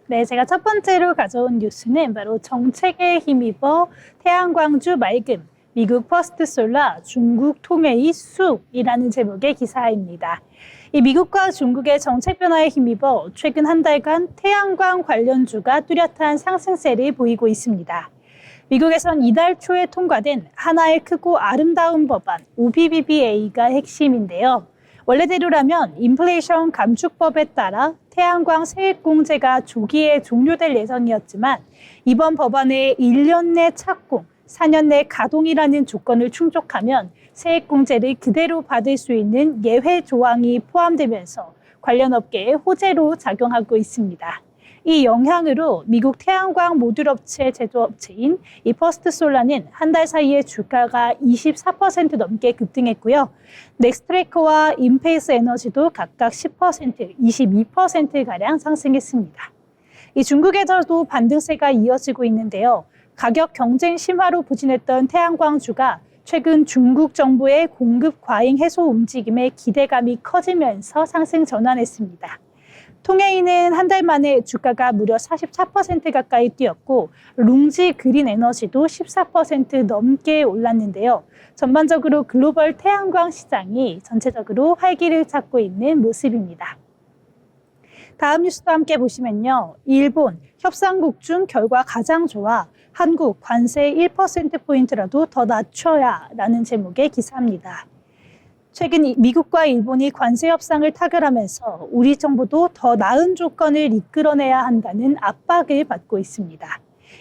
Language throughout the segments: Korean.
네, 제가 첫 번째로 가져온 뉴스는 바로 정책에 힘입어 태양광주 맑음, 미국 퍼스트 솔라, 중국 통해의 쑥이라는 제목의 기사입니다. 이 미국과 중국의 정책 변화에 힘입어 최근 한 달간 태양광 관련주가 뚜렷한 상승세를 보이고 있습니다. 미국에선 이달 초에 통과된 하나의 크고 아름다운 법안 OBBBA가 핵심인데요. 원래대로라면 인플레이션 감축법에 따라 태양광 세액공제가 조기에 종료될 예정이었지만 이번 법안에 1년 내 착공, 4년 내 가동이라는 조건을 충족하면 세액공제를 그대로 받을 수 있는 예외 조항이 포함되면서 관련 업계에 호재로 작용하고 있습니다. 이 영향으로 미국 태양광 모듈 업체 제조업체인 이 퍼스트 솔라는 한 달 사이에 주가가 24% 넘게 급등했고요. 넥스트레이커와 인페이스 에너지도 각각 10%, 22%가량 상승했습니다. 이 중국에서도 반등세가 이어지고 있는데요. 가격 경쟁 심화로 부진했던 태양광주가 최근 중국 정부의 공급 과잉 해소 움직임에 기대감이 커지면서 상승 전환했습니다. 통해이는 한 달 만에 주가가 무려 44% 가까이 뛰었고 룽지 그린 에너지도 14% 넘게 올랐는데요. 전반적으로 글로벌 태양광 시장이 전체적으로 활기를 찾고 있는 모습입니다. 다음 뉴스도 함께 보시면요. 일본 협상국 중 결과 가장 좋아. 한국 관세 1%포인트라도 더 낮춰야 라는 제목의 기사입니다. 최근 미국과 일본이 관세 협상을 타결하면서 우리 정부도 더 나은 조건을 이끌어내야 한다는 압박을 받고 있습니다.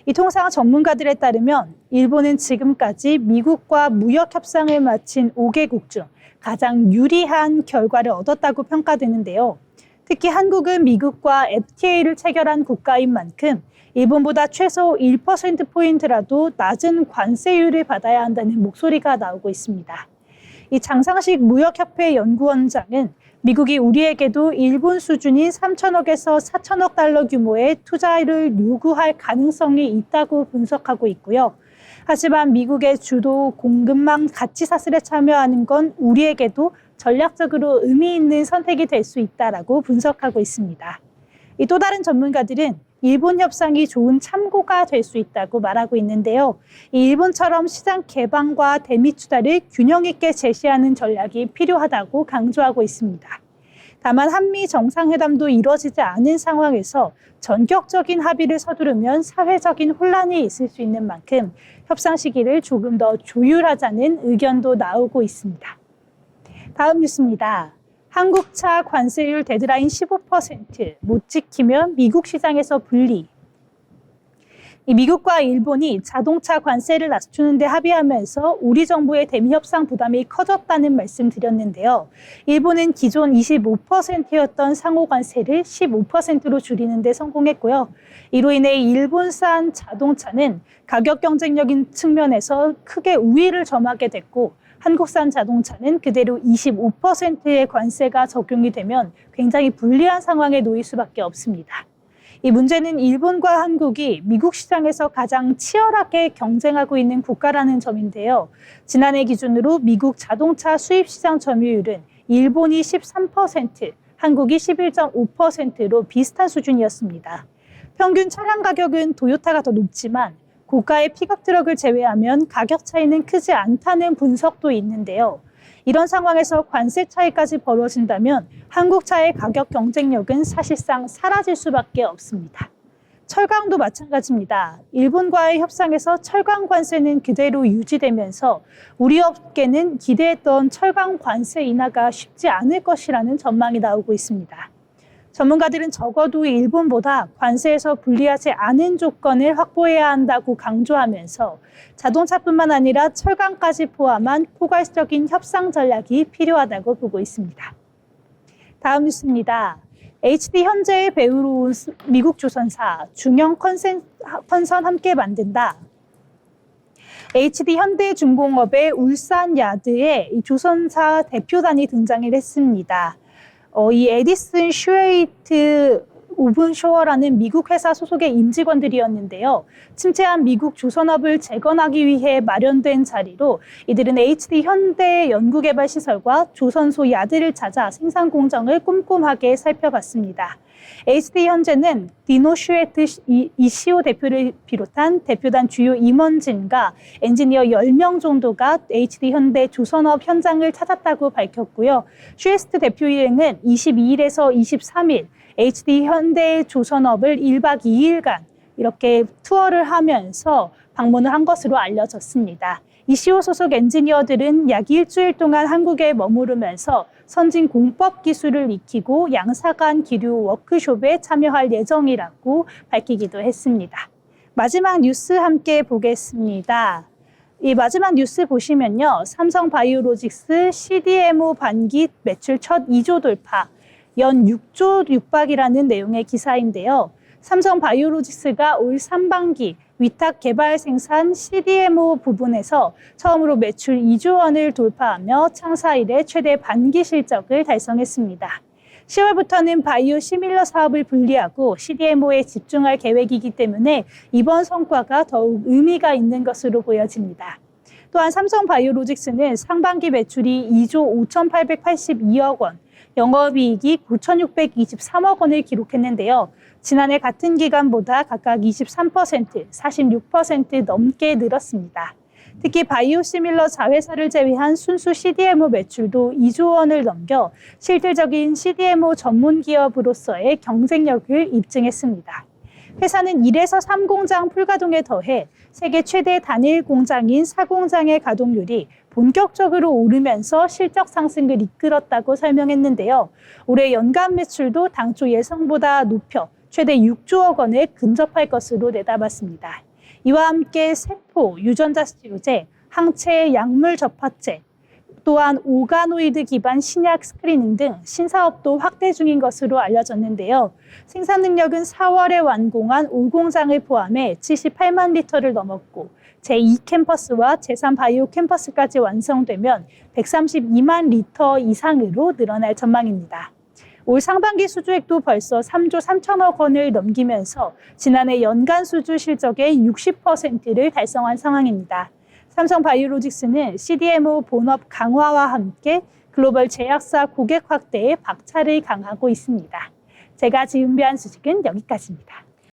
이 통상 전문가들에 따르면 일본은 지금까지 미국과 무역 협상을 마친 5개국 중 가장 유리한 결과를 얻었다고 평가되는데요. 특히 한국은 미국과 FTA를 체결한 국가인 만큼 일본보다 최소 1%포인트라도 낮은 관세율을 받아야 한다는 목소리가 나오고 있습니다. 이 장상식 무역협회 연구원장은 미국이 우리에게도 일본 수준인 3천억에서 4천억 달러 규모의 투자를 요구할 가능성이 있다고 분석하고 있고요. 하지만 미국의 주도 공급망 가치 사슬에 참여하는 건 우리에게도 전략적으로 의미 있는 선택이 될 수 있다라고 분석하고 있습니다. 또 다른 전문가들은 일본 협상이 좋은 참고가 될 수 있다고 말하고 있는데요. 일본처럼 시장 개방과 대미 투자를 균형 있게 제시하는 전략이 필요하다고 강조하고 있습니다. 다만 한미 정상회담도 이루어지지 않은 상황에서 전격적인 합의를 서두르면 사회적인 혼란이 있을 수 있는 만큼 협상 시기를 조금 더 조율하자는 의견도 나오고 있습니다. 다음 뉴스입니다. 한국차 관세율 데드라인 15%못 지키면 미국 시장에서 분리. 미국과 일본이 자동차 관세를 낮추는 데 합의하면서 우리 정부의 대미 협상 부담이 커졌다는 말씀 드렸는데요. 일본은 기존 25%였던 상호 관세를 15%로 줄이는 데 성공했고요. 이로 인해 일본산 자동차는 가격 경쟁력인 측면에서 크게 우위를 점하게 됐고 한국산 자동차는 그대로 25%의 관세가 적용이 되면 굉장히 불리한 상황에 놓일 수밖에 없습니다. 이 문제는 일본과 한국이 미국 시장에서 가장 치열하게 경쟁하고 있는 국가라는 점인데요. 지난해 기준으로 미국 자동차 수입 시장 점유율은 일본이 13%, 한국이 11.5%로 비슷한 수준이었습니다. 평균 차량 가격은 토요타가 더 높지만 고가의 픽업 트럭을 제외하면 가격 차이는 크지 않다는 분석도 있는데요. 이런 상황에서 관세 차이까지 벌어진다면 한국 차의 가격 경쟁력은 사실상 사라질 수밖에 없습니다. 철강도 마찬가지입니다. 일본과의 협상에서 철강 관세는 그대로 유지되면서 우리 업계는 기대했던 철강 관세 인하가 쉽지 않을 것이라는 전망이 나오고 있습니다. 전문가들은 적어도 일본보다 관세에서 불리하지 않은 조건을 확보해야 한다고 강조하면서 자동차뿐만 아니라 철강까지 포함한 포괄적인 협상 전략이 필요하다고 보고 있습니다. 다음 뉴스입니다. HD 현대의 배우로 온 미국 조선사 중형 컨선 함께 만든다. HD 현대중공업의 울산 야드에 조선사 대표단이 등장을 했습니다. 이 에디슨 슈웨이트 오븐쇼어라는 미국 회사 소속의 임직원들이었는데요. 침체한 미국 조선업을 재건하기 위해 마련된 자리로 이들은 HD 현대 연구개발시설과 조선소 야드를 찾아 생산 공정을 꼼꼼하게 살펴봤습니다. HD 현재는 디노 슈에트 이시오 대표를 비롯한 대표단 주요 임원진과 엔지니어 10명 정도가 HD 현대 조선업 현장을 찾았다고 밝혔고요. 슈에트 대표 일행은 22일에서 23일 HD 현대 조선업을 1박 2일간 이렇게 투어를 하면서 방문을 한 것으로 알려졌습니다. 이시오 소속 엔지니어들은 약 일주일 동안 한국에 머무르면서 선진 공법 기술을 익히고 양사간 기류 워크숍에 참여할 예정이라고 밝히기도 했습니다. 마지막 뉴스 함께 보겠습니다. 이 마지막 뉴스 보시면요. 삼성바이오로직스 CDMO 반기 매출 첫 2조 돌파, 연 6조 육박이라는 내용의 기사인데요. 삼성바이오로직스가 올 상반기 위탁 개발 생산 CDMO 부분에서 처음으로 매출 2조 원을 돌파하며 창사 이래 최대 반기 실적을 달성했습니다. 10월부터는 바이오 시밀러 사업을 분리하고 CDMO에 집중할 계획이기 때문에 이번 성과가 더욱 의미가 있는 것으로 보여집니다. 또한 삼성바이오로직스는 상반기 매출이 2조 5,882억 원, 영업이익이 9,623억 원을 기록했는데요. 지난해 같은 기간보다 각각 23%, 46% 넘게 늘었습니다. 특히 바이오시밀러 자회사를 제외한 순수 CDMO 매출도 2조 원을 넘겨 실질적인 CDMO 전문 기업으로서의 경쟁력을 입증했습니다. 회사는 1에서 3공장 풀가동에 더해 세계 최대 단일 공장인 4공장의 가동률이 본격적으로 오르면서 실적 상승을 이끌었다고 설명했는데요. 올해 연간 매출도 당초 예상보다 높여 최대 6조억 원에 근접할 것으로 내다봤습니다. 이와 함께 세포, 유전자 치료제, 항체, 약물 접합제, 또한 오가노이드 기반 신약 스크리닝 등 신사업도 확대 중인 것으로 알려졌는데요. 생산 능력은 4월에 완공한 5공장을 포함해 78만 리터를 넘었고 제2캠퍼스와 제3바이오 캠퍼스까지 완성되면 132만 리터 이상으로 늘어날 전망입니다. 올 상반기 수주액도 벌써 3조 3천억 원을 넘기면서 지난해 연간 수주 실적의 60%를 달성한 상황입니다. 삼성바이오로직스는 CDMO 본업 강화와 함께 글로벌 제약사 고객 확대에 박차를 강하고 있습니다. 제가 준비한 소식은 여기까지입니다.